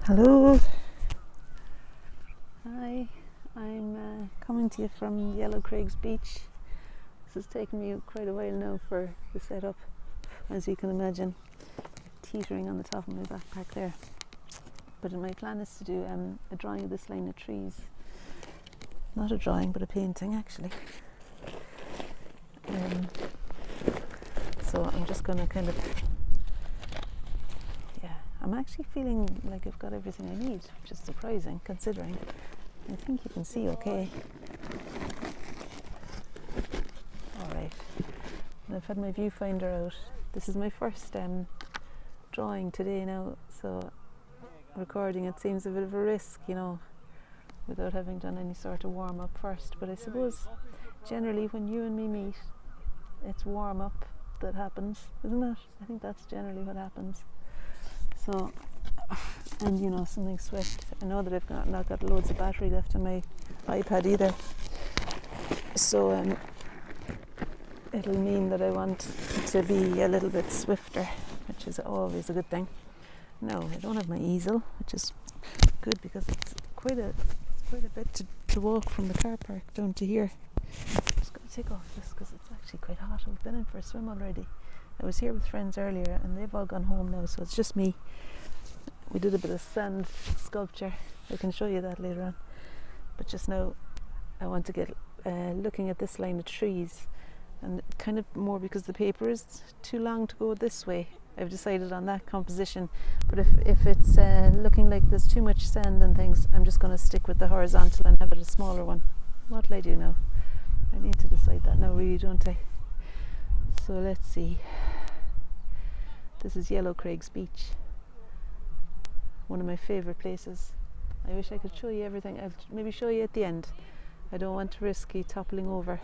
Hello. Hi, I'm coming to you from Yellowcraigs beach. This has taken me quite a while now for the setup, as you can imagine, teetering on the top of my backpack there. But my plan is to do a drawing of this line of trees. Not a drawing, but a painting actually. So I'm just going to I'm actually feeling like I've got everything I need, which is surprising considering. I think you can see okay. Alright, I've had my viewfinder out. This is my first drawing today now, so recording it seems a bit of a risk, without having done any sort of warm-up first. But I suppose generally when you and me meet, it's warm-up that happens, isn't it? I think that's generally what happens. So, and something swift. I know that I've not got loads of battery left on my iPad either. So it'll mean that I want to be a little bit swifter, which is always a good thing. No, I don't have my easel, which is good because it's quite a bit to walk from the car park down to here. I'm just going to take off this because it's actually quite hot. I've been in for a swim already. I was here with friends earlier and they've all gone home now, so it's just me. We did a bit of sand sculpture. I can show you that later on. But just now I want to get looking at this line of trees, and kind of more because the paper is too long to go this way. I've decided on that composition, but if it's looking like there's too much sand and things, I'm just going to stick with the horizontal and have it a smaller one. What'll I do now? I need to decide that now, really, don't I? So let's see. This is Yellowcraigs beach, one of my favourite places. I wish I could show you everything. I'll maybe show you at the end. I don't want to risk you toppling over.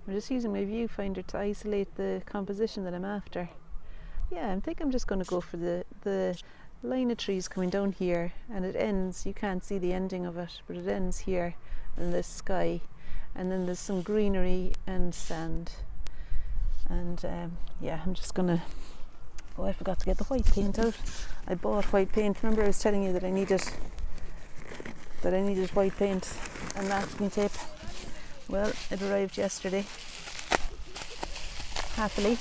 I'm just using my viewfinder to isolate the composition that I'm after. Yeah, I think I'm just going to go for the line of trees coming down here, and it ends, you can't see the ending of it, but it ends here in this sky, and then there's some greenery and sand. And I'm just gonna, I forgot to get the white paint out. I bought white paint. Remember I was telling you that I needed white paint and masking tape? Well, it arrived yesterday, happily,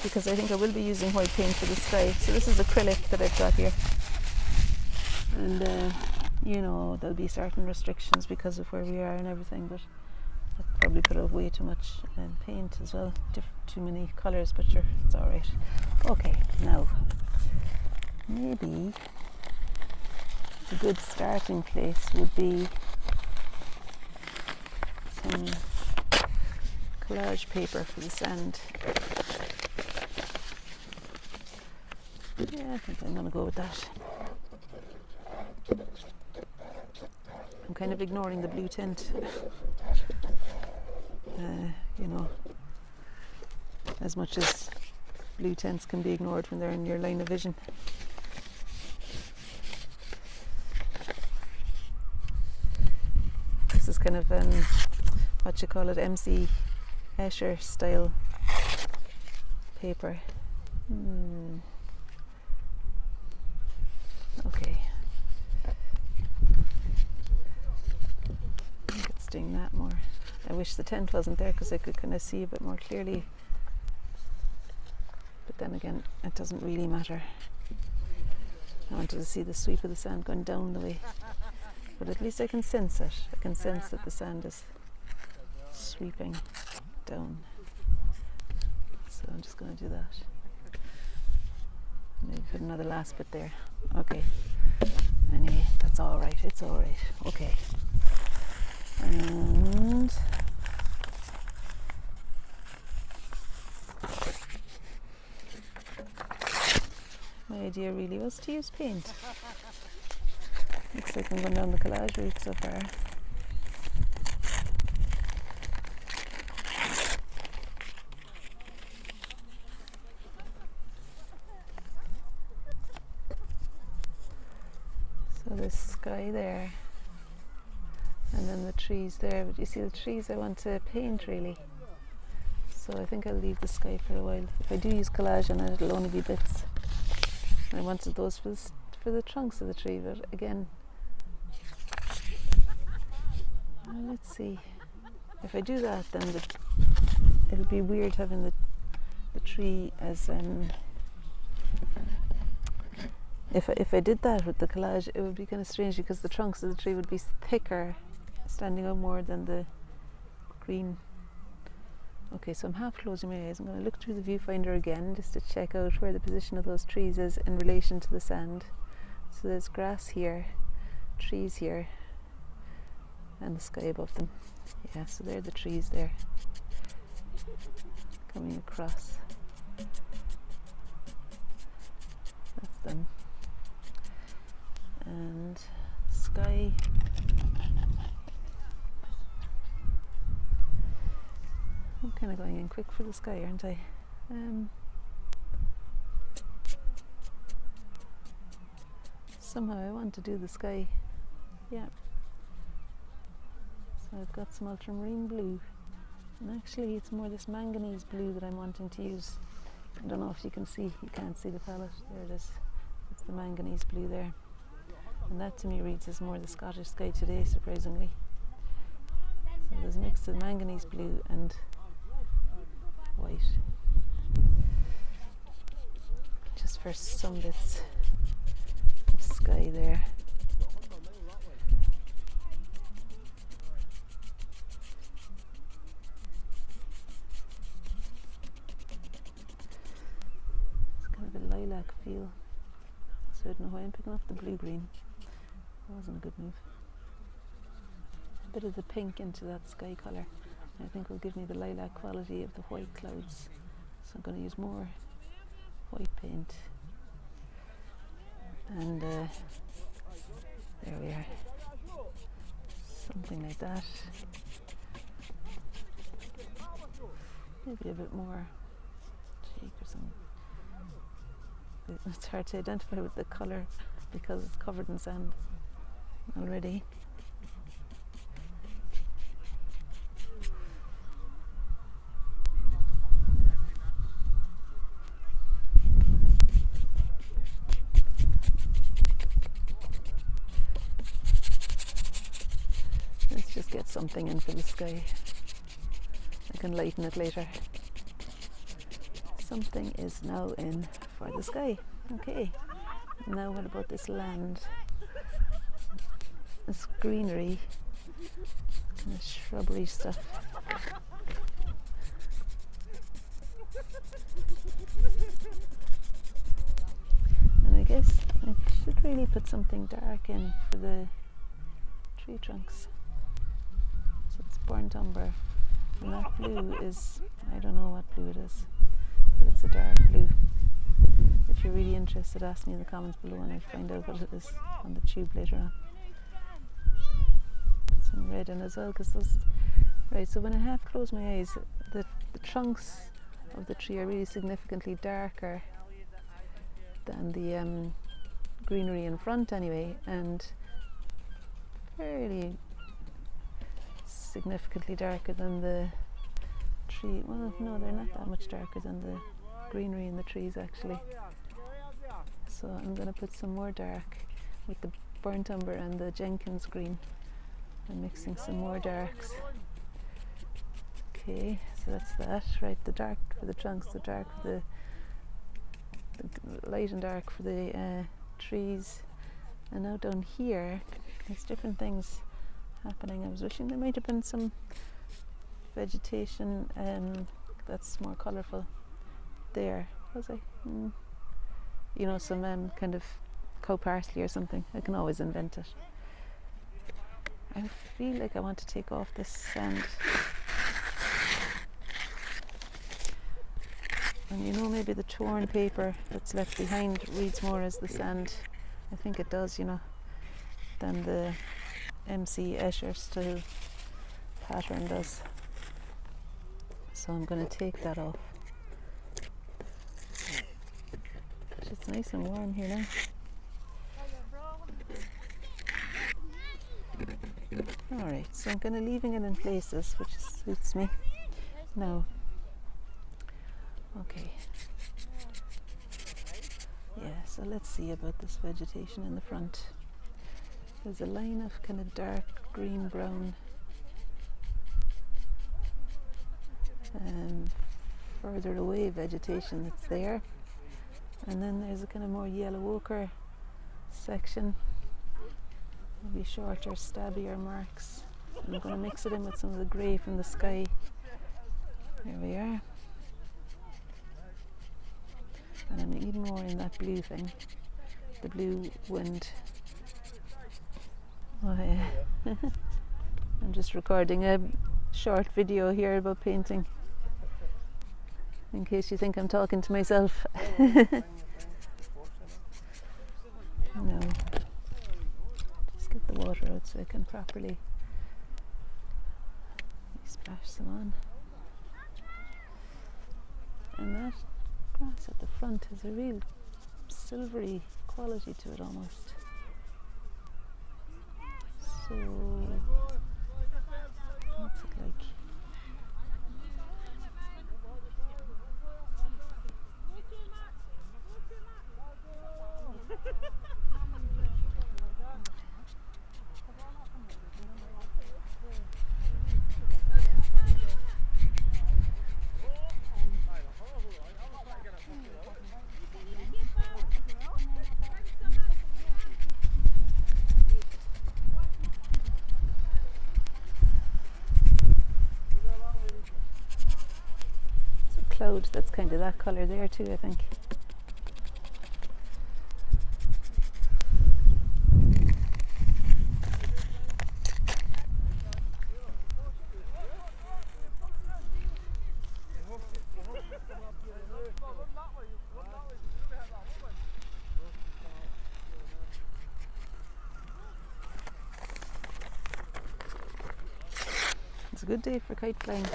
because I think I will be using white paint for the sky. So this is acrylic that I've got here, and there'll be certain restrictions because of where we are and everything, but I've probably put out way too much paint as well, too many colours, but sure, it's alright. Okay, now, maybe a good starting place would be some collage paper for the sand. Yeah, I think I'm going to go with that. I'm kind of ignoring the blue tint. As much as blue tints can be ignored when they're in your line of vision. This is kind of MC Escher style paper. Okay. I could sting that more. I wish the tent wasn't there because I could kind of see a bit more clearly. But then again, it doesn't really matter. I wanted to see the sweep of the sand going down the way. But at least I can sense it. I can sense that the sand is sweeping down. So I'm just going to do that. Maybe put another last bit there. Okay. Anyway, that's all right. It's all right. Okay. And my idea really was to use paint. Looks like I'm going down the collage route so far. So there's sky there, and then the trees there, but you see the trees I want to paint really. So I think I'll leave the sky for a while. If I do use collage on it, it'll only be bits. I wanted those for for the trunks of the tree, but again, let's see. If I do that, then it'll be weird having the tree as if I did that with the collage, it would be kind of strange because the trunks of the tree would be thicker, standing out more than the green. Okay, so I'm half closing my eyes. I'm going to look through the viewfinder again just to check out where the position of those trees is in relation to the sand. So there's grass here, trees here, and the sky above them. Yeah, so they're the trees there, coming across. That's them. And sky. I'm kind of going in quick for the sky, aren't I? Somehow I want to do the sky. Yeah. So I've got some ultramarine blue, and actually it's more this manganese blue that I'm wanting to use. I don't know if you can see, you can't see the palette. There it is. It's the manganese blue there. And that to me reads as more the Scottish sky today, surprisingly. So there's a mix of manganese blue and white. Just for some bits of sky there. It's kind of a lilac feel. So I don't know why I'm picking up the blue-green. That wasn't a good move. A bit of the pink into that sky colour, I think will give me the lilac quality of the white clouds. So I'm going to use more white paint. And there we are. Something like that. Maybe a bit more cheek or something. It's hard to identify with the colour because it's covered in sand already. Let's just get something in for the sky. I can lighten it later. Something is now in for the sky. Okay, now what about this land? This greenery, kind of shrubbery stuff. And I guess I should really put something dark in for the tree trunks. So it's burnt umber, and that blue is, I don't know what blue it is, but it's a dark blue. If you're really interested, ask me in the comments below and I'll find out what it is on the tube later on. Put some red in as well, because those, right, so when I half close my eyes, the trunks of the tree are really significantly darker than the greenery in front anyway, and fairly significantly darker than the tree. Well, no, they're not that much darker than the greenery in the trees actually. So I'm going to put some more dark with the burnt umber and the Jenkins green. I'm mixing some more darks. Okay, so that's that. Right, the dark for the trunks, the dark for the light and dark for the trees. And now down here, there's different things happening. I was wishing there might have been some vegetation that's more colourful there. Was I? You know, some kind of cow parsley or something. I can always invent it. I feel like I want to take off this sand. And you know, maybe the torn paper that's left behind reads more as the sand. I think it does, you know, than the MC Escher style pattern does. So I'm going to take that off. It's nice and warm here now. Alright, so I'm kind of leaving it in places, which suits me. Now, okay. Yes, So let's see about this vegetation in the front. There's a line of kind of dark green brown further away vegetation that's there, and then there's a kind of more yellow ochre section, maybe shorter stabbier marks. I'm going to mix it in with some of the grey from the sky. There we are. And I'm even more in that blue thing, the blue wind. Oh yeah. I'm just recording a short video here about painting, in case you think I'm talking to myself. No. Just get the water out so I can properly splash some on. And that grass at the front has a real silvery quality to it almost. So what's it like? Cloud that's kind of that colour there too, I think. It's a good day for kite flying.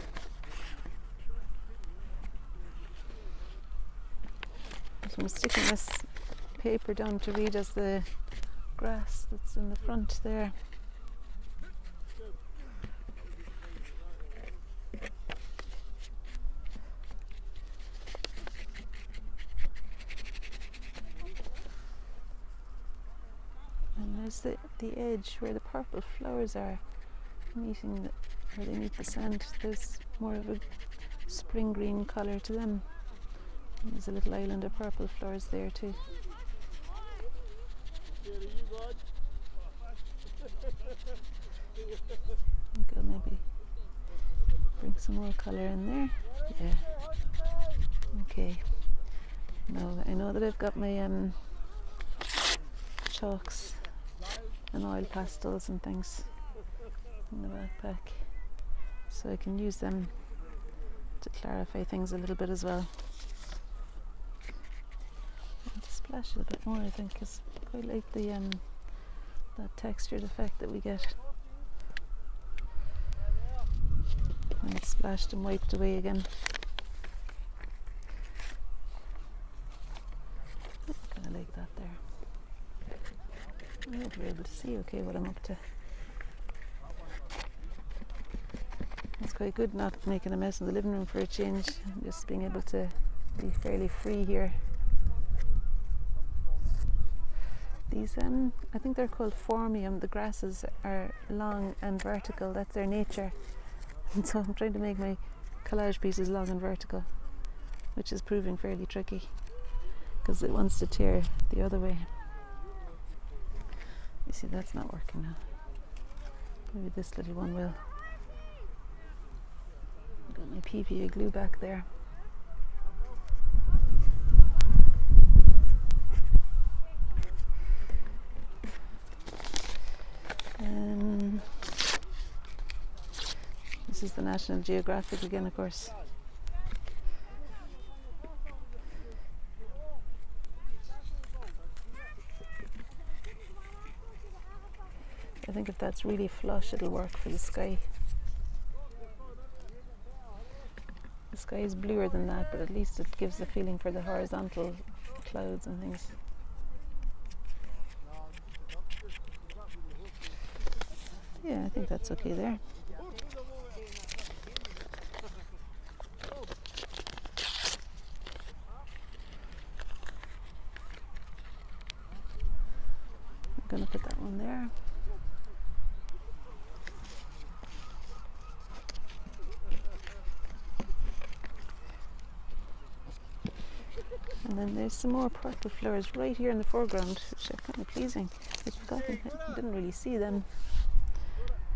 So I'm sticking this paper down to read as the grass that's in the front there. And there's the edge where the purple flowers are meeting, where they meet the sand. There's more of a spring green colour to them. There's a little island of purple flowers there too. I think I'll maybe bring some more colour in there. Yeah. Okay. Now I know that I've got my chalks and oil pastels and things in the backpack, so I can use them to clarify things a little bit as well. Splash it a bit more, I think, because I quite like the that textured effect that we get when it's splashed and wiped away again. Kind of like that there. I hope you're able to see okay what I'm up to. It's quite good not making a mess in the living room for a change, just being able to be fairly free here. These, I think they're called formium. The grasses are long and vertical, that's their nature. And so I'm trying to make my collage pieces long and vertical, which is proving fairly tricky because it wants to tear the other way. You see, that's not working now. Maybe this little one will. I've got my PVA glue back there. This is the National Geographic again, of course. I think if that's really flush, it'll work for the sky. The sky is bluer than that, but at least it gives the feeling for the horizontal clouds and things. Yeah, I think that's okay there. going to put that one there. And then there's some more purple flowers right here in the foreground, which are kind of pleasing. I'd forgotten, I didn't really see them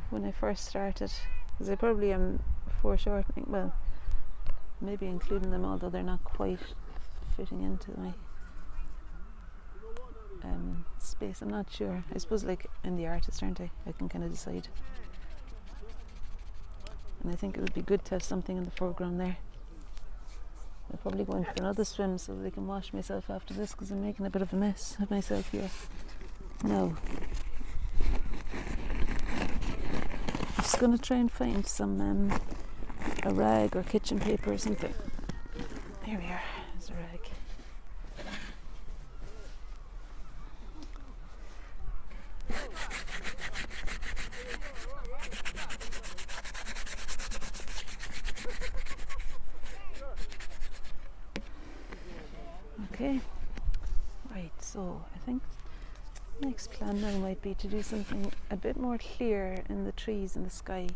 when I first started, because I probably am foreshortening, well, maybe including them, although they're not quite fitting into my space. I'm not sure. I suppose, like, I'm the artist, aren't I? I can kind of decide. And I think it would be good to have something in the foreground there. I'll probably go in for another swim so that I can wash myself after this, because I'm making a bit of a mess of myself here. No. I'm just going to try and find some a rag or kitchen paper or something. Here we are. There's a rag. Okay, right, so I think the next plan now might be to do something a bit more clear in the trees and the sky.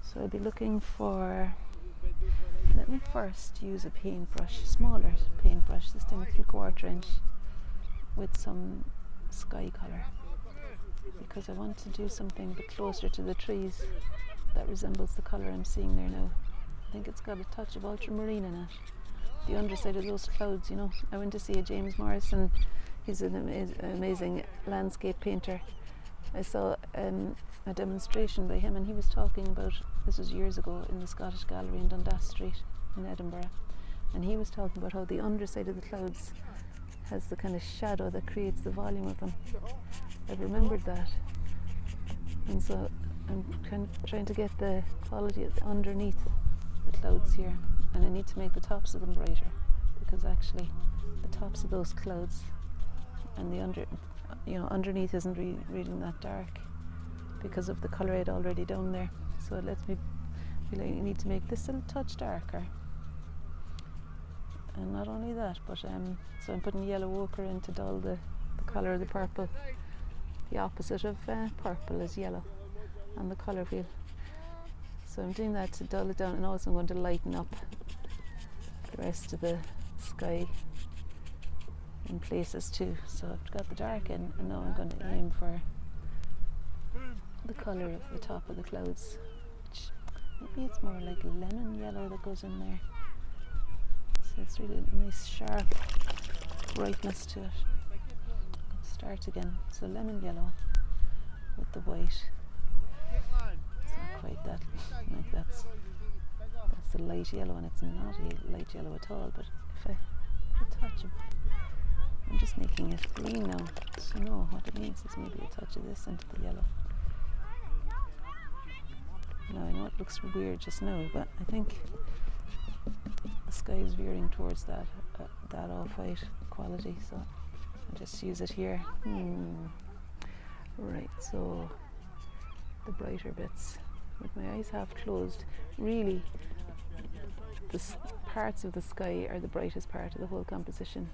So I'll be looking for, let me first use a paintbrush, smaller paintbrush, this time a 3/4 inch, with some sky colour, because I want to do something a bit closer to the trees that resembles the colour I'm seeing there now. I think it's got a touch of ultramarine in it. The underside of those clouds, you know. I went to see a James Morrison. He's an amazing landscape painter. I saw a demonstration by him, and he was talking about, this was years ago, in the Scottish Gallery in Dundas Street in Edinburgh, and he was talking about how the underside of the clouds has the kind of shadow that creates the volume of them. I've remembered that, and so I'm kind of trying to get the quality of the underneath the clouds here. And I need to make the tops of them brighter, because actually the tops of those clouds and the underneath isn't really that dark because of the colour I'd already done there. So it lets me feel like I need to make this a little touch darker. And not only that, but so I'm putting yellow ochre in to dull the colour of the purple. The opposite of purple is yellow on the colour wheel. So I'm doing that to dull it down, and also I'm going to lighten up the rest of the sky in places too. So I've got the dark in, and now I'm going to aim for the colour of the top of the clouds, which maybe it's more like lemon yellow that goes in there. So it's really a nice sharp brightness to it. Let's start again. So lemon yellow with the white. Not quite that, like that's the light yellow, and it's not a light yellow at all, but if I put a touch of, I'm just making it green now, so no, what it needs is maybe a touch of this into the yellow. Now I know it looks weird just now, but I think the sky is veering towards that off-white quality, so I'll just use it here. Right, so the brighter bits, with my eyes half closed, really the parts of the sky are the brightest part of the whole composition.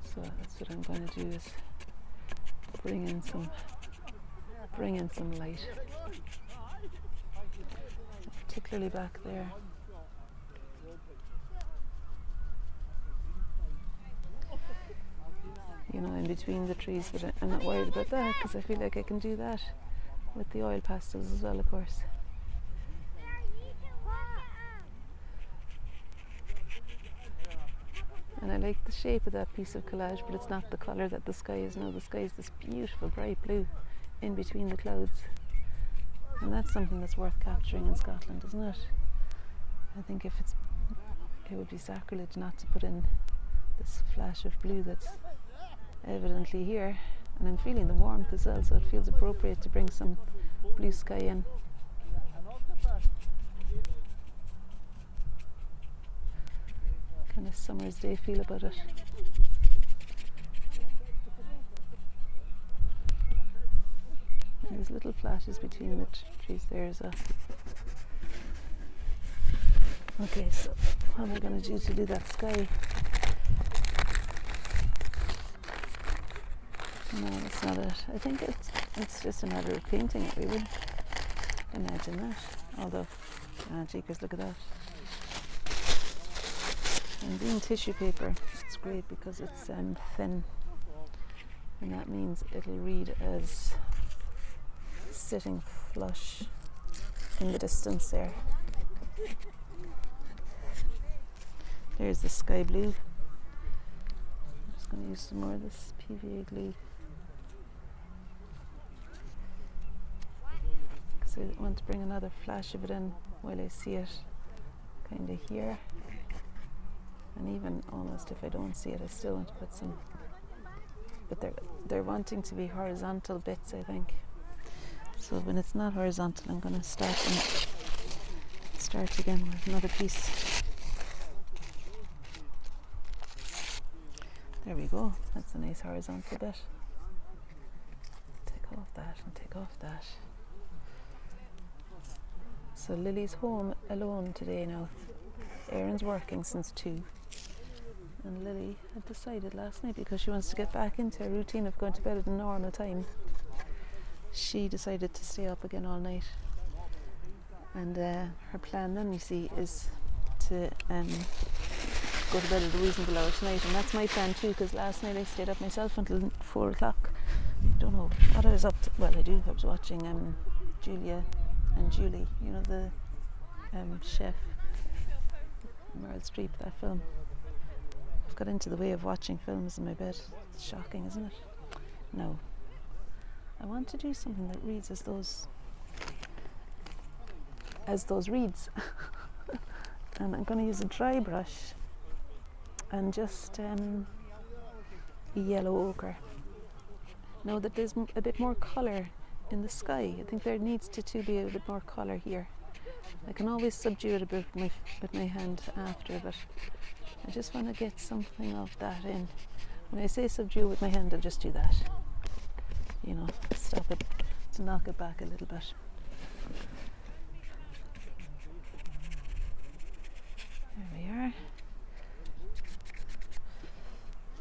So that's what I'm going to do, is bring in some light, particularly back there. You know, in between the trees, but I'm not worried about that, because I feel like I can do that with the oil pastels as well, of course. And I like the shape of that piece of collage, but it's not the colour that the sky is now. The sky is this beautiful bright blue in between the clouds, and that's something that's worth capturing in Scotland, isn't it? I think it would be sacrilege not to put in this flash of blue that's evidently here, and I'm feeling the warmth as well, so it feels appropriate to bring some blue sky in. Kind of summer's day feel about it. And there's little flashes between the trees there as well. Okay, so what am I going to do that sky? No, that's not it. I think it's just a matter of painting it, really. Imagine that. Although, jeekers, look at that. And being tissue paper, it's great because it's thin, and that means it'll read as sitting flush in the distance there. There's the sky blue. I'm just going to use some more of this PVA glue because I want to bring another flash of it in while I see it kind of here. And even almost if I don't see it, I still want to put some, but they're wanting to be horizontal bits, I think. So when it's not horizontal, I'm going to start again with another piece. There we go. That's a nice horizontal bit. Take off that and take off that. So Lily's home alone today now. Erin's working since 2. And Lily had decided last night, because she wants to get back into a routine of going to bed at a normal time, she decided to stay up again all night. And her plan then, you see, is to go to bed at a reasonable hour tonight. And that's my plan too, because last night I stayed up myself until 4 o'clock. I don't know what I was up to. Well, I was watching Julia and Julie, you know, the chef, Meryl Streep, that film. I've got into the way of watching films in my bed. It's shocking, isn't it? No. I want to do something that reads as those reads. And I'm going to use a dry brush and just yellow ochre. Know that there's a bit more colour in the sky. I think there needs to be a bit more colour here. I can always subdue it a bit with my hand after, but I just want to get something of that in. When I say subdue with my hand, I'll just do that. You know, stop it, to knock it back a little bit. There we are.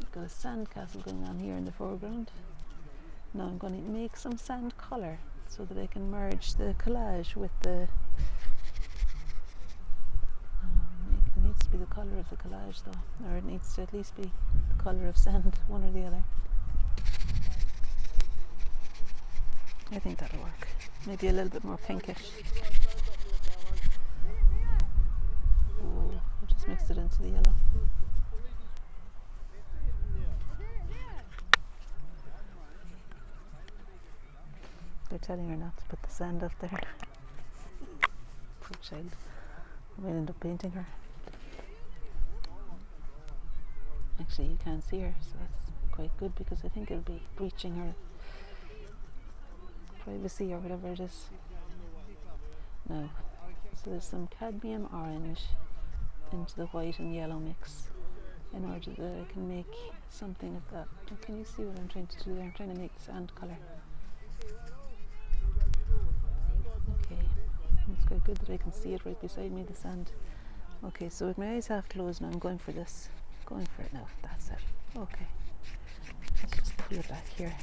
I've got a sand castle going on here in the foreground. Now I'm going to make some sand colour so that I can merge the collage with the... it needs to be the colour of the collage though, or it needs to at least be the colour of sand, one or the other. I think that'll work. Maybe a little bit more pinkish. Oh, I just mixed it into the yellow. They're telling her not to put the sand up there. Poor child. I might end up painting her. Actually, you can't see her, so that's quite good, because I think it'll be breaching her privacy or whatever it is. No. So there's some cadmium orange into the white and yellow mix in order that I can make something of that. Oh, can you see what I'm trying to do there? I'm trying to make sand colour. Okay. It's quite good that I can see it right beside me, the sand. Okay, so with my eyes half closed now, I'm going for this. Going for it now. That's it. Okay. Let's just pull it back here.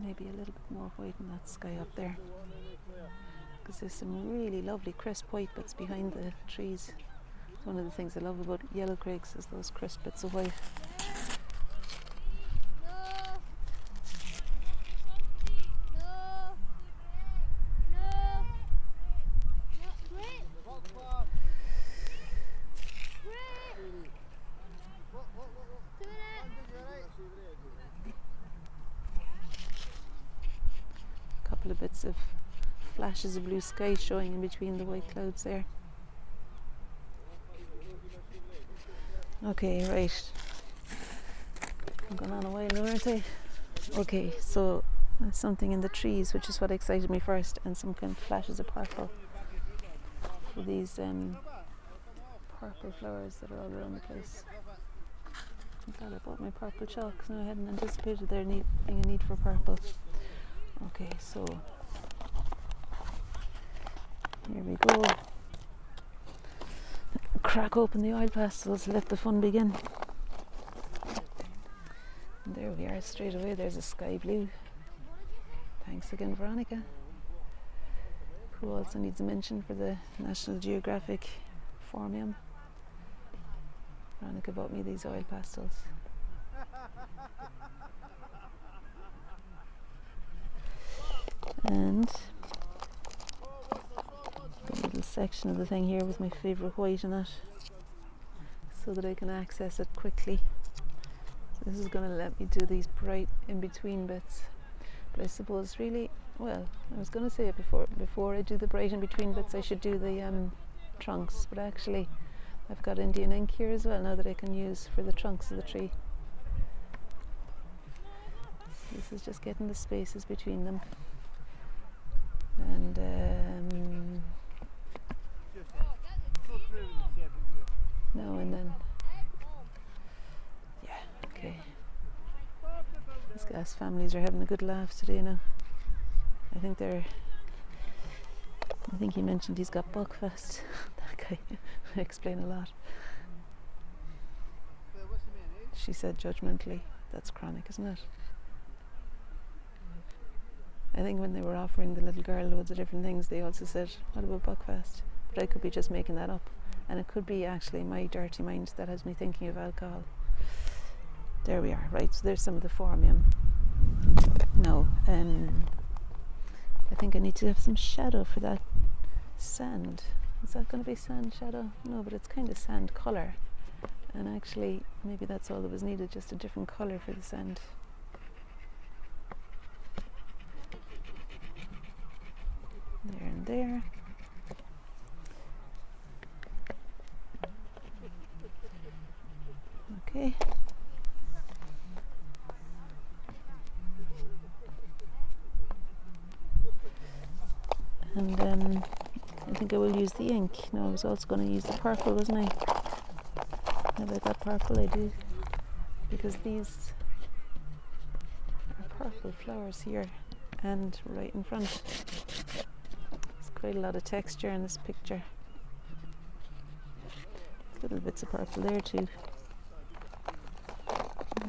Maybe a little bit more white in that sky up there, because there's some really lovely crisp white bits behind the trees. It's one of the things I love about yellowcraigs, is those crisp bits of white. Couple of bits of flashes of blue sky showing in between the white clouds there. Okay, right. I'm going on a while now, aren't I? Okay, so there's something in the trees, which is what excited me first, and some kind of flashes of purple for these purple flowers that are all around the place. I'm glad I bought my purple chalk because I hadn't anticipated there being a need for purple. Okay, so here we go. Crack open the oil pastels, let the fun begin. And there we are, straight away there's a sky blue. Thanks again, Veronica, who also needs a mention for the National Geographic Foreground. Veronica bought me these oil pastels. And a little section of the thing here with my favourite white in it, so that I can access it quickly. So this is going to let me do these bright in-between bits. But I suppose really, well, I was going to say it before I do the bright in-between bits I should do the trunks, but actually I've got Indian ink here as well now that I can use for the trunks of the tree. This is just getting the spaces between them. And now and then. Yeah, okay. These gas families are having a good laugh today now. I think he mentioned he's got Buckfast. That guy I explain a lot. She said judgmentally, that's chronic, isn't it? I think when they were offering the little girl loads of different things, they also said, what about Buckfast? But I could be just making that up. And it could be actually my dirty mind that has me thinking of alcohol. There we are, right, so there's some of the formium. Now, I think I need to have some shadow for that sand. Is that going to be sand shadow? No, but it's kind of sand colour. And actually, maybe that's all that was needed, just a different colour for the sand. There and there. Okay. And I think I will use the ink. No, I was also going to use the purple, wasn't I? Have I got purple? I do. Because these are purple flowers here and right in front. There's quite a lot of texture in this picture. Little bits of purple there too.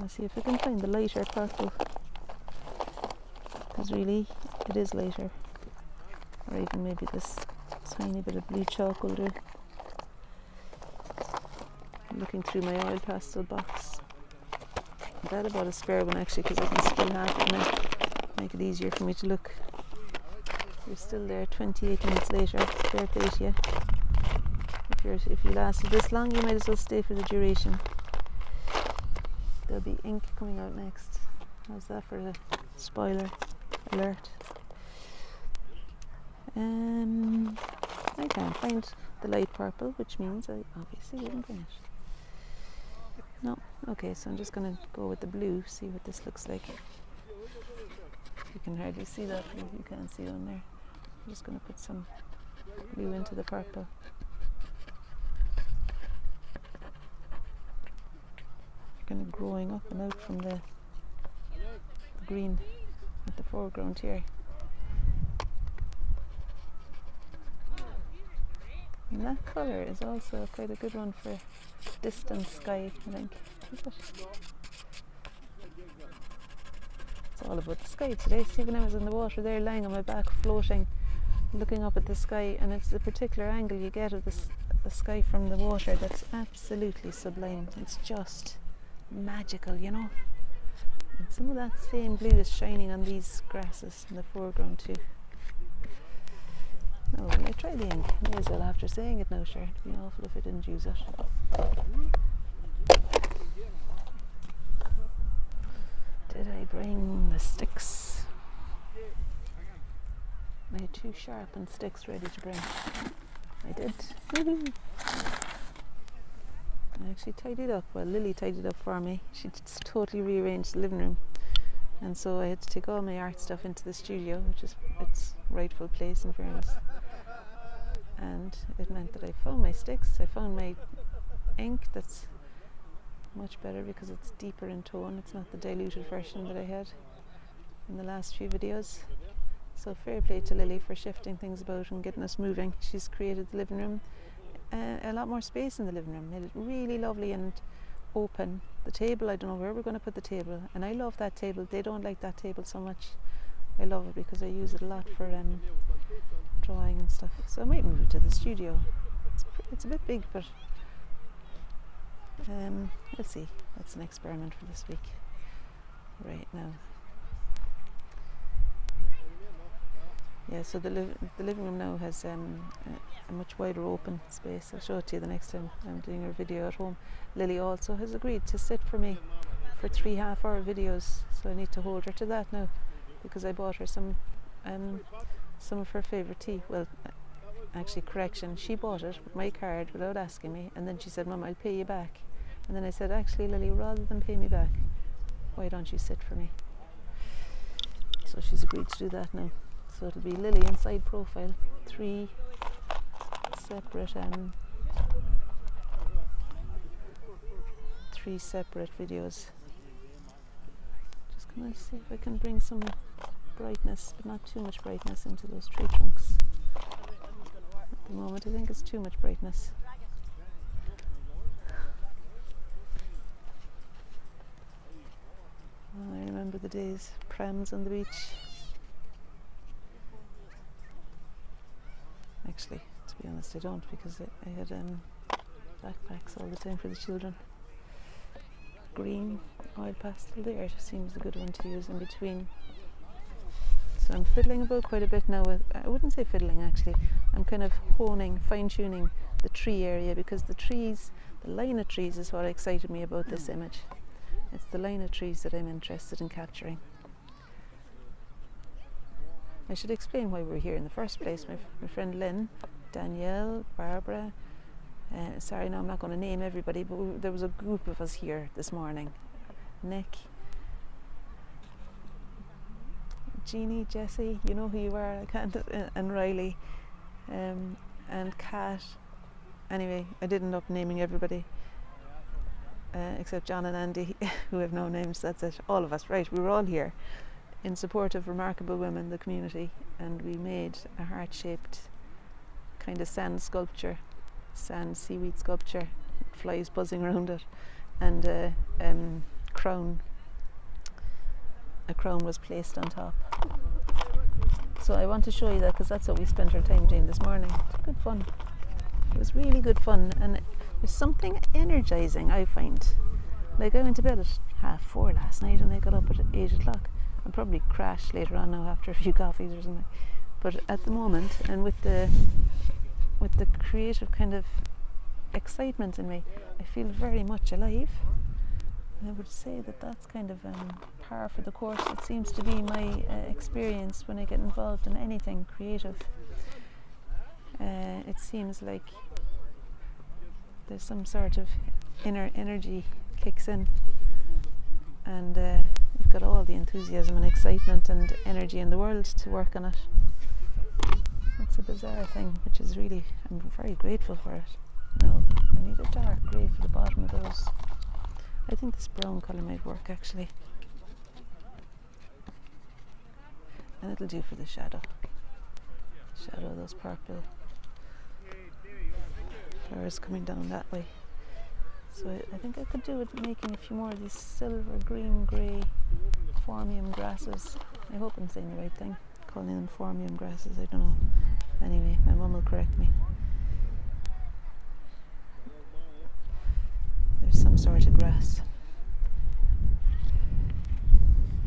I'll see if I can find the lighter purple. Because really, it is lighter. Or even maybe this tiny bit of blue chalk will do. I'm looking through my oil pastel box. I'm glad about a spare one actually, because I can spill half it now. Make it easier for me to look. You're still there 28 minutes later. Fair play to you. If you lasted this long, you might as well stay for the duration. There'll be ink coming out next. How's that for a spoiler alert? I can't find the light purple, which means I obviously didn't bring it. No, okay, so I'm just going to go with the blue, see what this looks like. You can hardly see that, you can't see it on there. I'm just going to put some blue into the purple. Kind of growing up and out from the green at the foreground here. And that colour is also quite a good one for distant sky, I think. Is it? It's all about the sky today. See, when I was in the water there, lying on my back, floating, looking up at the sky, and it's the particular angle you get of the sky from the water that's absolutely sublime. It's just magical, you know. And some of that same blue is shining on these grasses in the foreground too. Oh, will I try the ink? May as well after saying it now, sure. It'd be awful if I didn't use it. Did I bring the sticks? I had 2 sharpened sticks ready to bring. I did. Woohoo! I actually tidied up. Well, Lily tidied up for me. She just totally rearranged the living room. And so I had to take all my art stuff into the studio, which is its rightful place in fairness. And it meant that I found my sticks, I found my ink that's much better because it's deeper in tone. It's not the diluted version that I had in the last few videos. So fair play to Lily for shifting things about and getting us moving. She's created the living room, a lot more space in the living room, made it really lovely and open. The table, I don't know where we're going to put the table, and I love that table. They don't like that table so much. I love it because I use it a lot for drawing and stuff. So I might move it to the studio. It's a bit big, but we'll see. That's an experiment for this week. Right now. Yeah, so the living room now has a much wider open space. I'll show it to you the next time I'm doing a video at home. Lily also has agreed to sit for me for 3 half-hour videos, so I need to hold her to that now, because I bought her some of her favourite tea. Well, actually, correction, she bought it with my card without asking me, and then she said, Mum, I'll pay you back. And then I said, actually, Lily, rather than pay me back, why don't you sit for me? So she's agreed to do that now. So it'll be Lily in side profile, 3 separate videos. Just gonna see if I can bring some brightness, but not too much brightness, into those tree trunks. At the moment I think it's too much brightness. Oh, I remember the days, prams on the beach. Actually, to be honest, I don't, because I had backpacks all the time for the children. Green oil pastel there seems a good one to use in between. So I'm fiddling about quite a bit now with, I wouldn't say fiddling actually, I'm kind of honing, fine-tuning the tree area, because the trees, the line of trees is what excited me about this image. It's the line of trees that I'm interested in capturing. I should explain why we're here in the first place. My friend Lynn, Danielle, Barbara, sorry, now I'm not going to name everybody, but there was a group of us here this morning. Nick, Jeannie, Jessie, you know who you are, I can't, and Riley, and Kat. Anyway, I did end up naming everybody, except John and Andy, who have no names. That's it, all of us, right? We were all here in support of remarkable women in the community, and we made a heart-shaped kind of sand seaweed sculpture, flies buzzing around it, and a crown was placed on top. So I want to show you that, because that's what we spent our time doing this morning. It was good fun. It was really good fun, and there's something energizing, I find. Like, I went to bed at 4:30 last night, and I got up at 8 o'clock. I'll probably crash later on now after a few coffees or something. But at the moment, and with the creative kind of excitement in me, I feel very much alive. And I would say that that's kind of par for the course. It seems to be my experience when I get involved in anything creative. It seems like there's some sort of inner energy kicks in, and we've got all the enthusiasm and excitement and energy in the world to work on it. It's a bizarre thing, which is really, I'm very grateful for it. No, I need a dark grey for the bottom of those. I think this brown colour might work actually, and it'll do for the shadow of those purple flowers coming down that way. So I think I could do with making a few more of these silver green grey phormium grasses. I hope I'm saying the right thing, calling them phormium grasses, I don't know. Anyway, my mum will correct me. There's some sort of grass.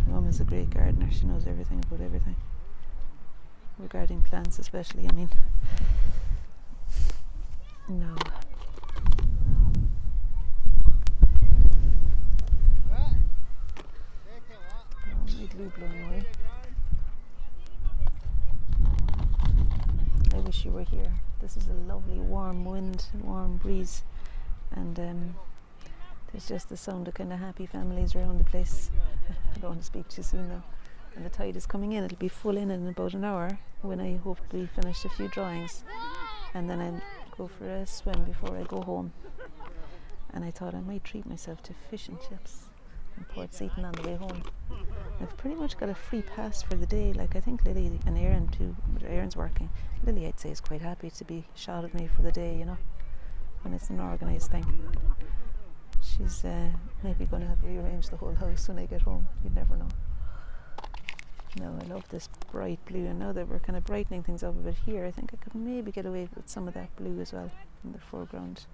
My mum is a great gardener, she knows everything about everything. Regarding plants especially, I mean. No. Glue blowing away. I wish you were here. This is a lovely warm wind, warm breeze, and there's just the sound of kind of happy families around the place. I don't want to speak too soon though. And the tide is coming in. It'll be full in about an hour, when I hope to be finished a few drawings, and then I'll go for a swim before I go home. and I thought I might treat myself to fish and chips in Port Seaton on the way home. I've pretty much got a free pass for the day. Like, I think Lily and Aaron too, but Aaron's working. Lily, I'd say, is quite happy to be shot at me for the day, you know, when it's an organised thing. She's maybe going to have to rearrange the whole house when I get home. You'd never know. No, I love this bright blue, and now that we're kind of brightening things up a bit here, I think I could maybe get away with some of that blue as well in the foreground.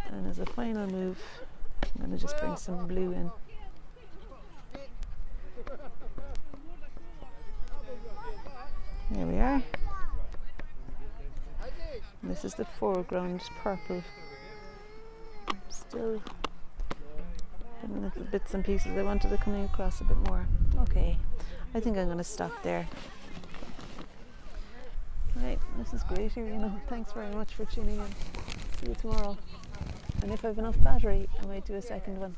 And as a final move, I'm going to just bring some blue in. There we are. And this is the foreground purple. Still getting little bits and pieces. I wanted to come across a bit more. Okay, I think I'm going to stop there. Right, this is great here, you know. Thanks very much for tuning in. See you tomorrow. And if I have enough battery, I might do a second one.